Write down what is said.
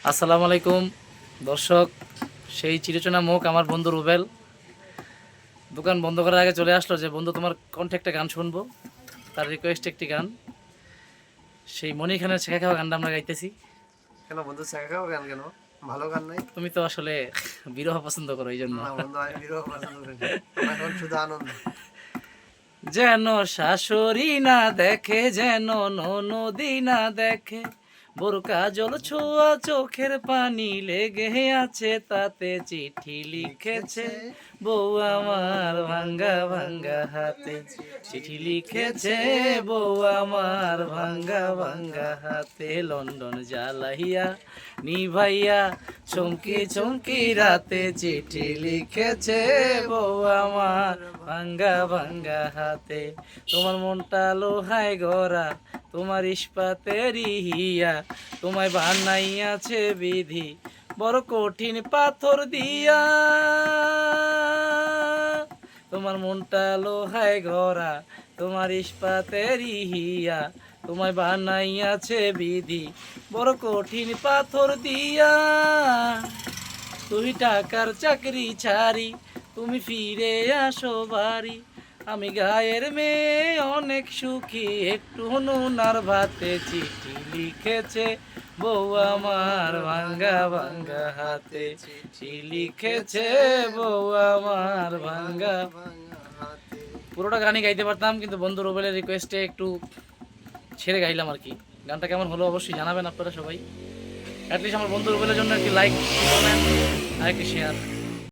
আসসালামু আলাইকুম দর্শক, সেই চিরচেনা মুখ আমার বন্ধু রুবেল দোকান বন্ধ করার আগে চলে আসলো যে বন্ধু তোমার কণ্ঠে একটা গান শুনবো। তার রিকোয়েস্ট একটি গান, সেই মনি খানের শেখা খাওয়া গানটা আমরা গাইতেছি। কেন বন্ধু শেখা খাও গান কেন? ভালো গান নাই? তুমি তো আসলে বিরহ পছন্দ করো এই জন্য। না বন্ধু, আমি বিরহ পছন্দ করি না। আমার এখন শুধু আনন্দ। যেন শাশুড়ি না দেখে, যেন ননদি না দেখে, বোরকা জল ছোঁয়া চোখের পানি লেগে আছে, তাতে চিঠি লিখেছে বউ আমার ভাঙ্গা ভাঙ্গা হাতে। চিঠি লিখেছে বউ আমার ভাঙ্গা ভাঙ্গা হাতে। লন্ডন জ্বালাইয়া নিভাইয়া চমকি চমকি রাতে, চিঠি লিখেছে বউ আমার ভাঙ্গা ভাঙ্গা হাতে। তোমার মনটা লোহায় গড়া, তোমার ইস্পাতের হিয়া, তোমায় বানাইয়াছে বিধি বড় কঠিন পাথর দিয়া। তোমার মনটা লোহায় গড়া, তোমার ইস্পাতের হিয়া, তোমায় বানাইয়াছে বিধি বড় কঠিন পাথর দিয়া। তুই টাকার চাকরি ছাড়ি, তুমি ফিরে আসো বাড়ি। আমি গায়ের মেয়ে অনেক সুখী, একটু নুনার ভাতে। চিঠি লিখেছে বউ আমার ভাঙ্গা ভাঙ্গা হাতে। চিঠি লিখেছে বউ আমার ভাঙ্গা। পুরোটা গানই গাইতে পারতাম, কিন্তু বন্ধু রুবেলের রিকোয়েস্টে একটু ছেড়ে গাইলাম আর কি। গানটা কেমন হলো অবশ্যই জানাবেন আপনারা সবাই। অ্যাটলিস্ট আমার বন্ধু রুবেলের জন্য একটি লাইক, কমেন্ট আর একটি শেয়ার।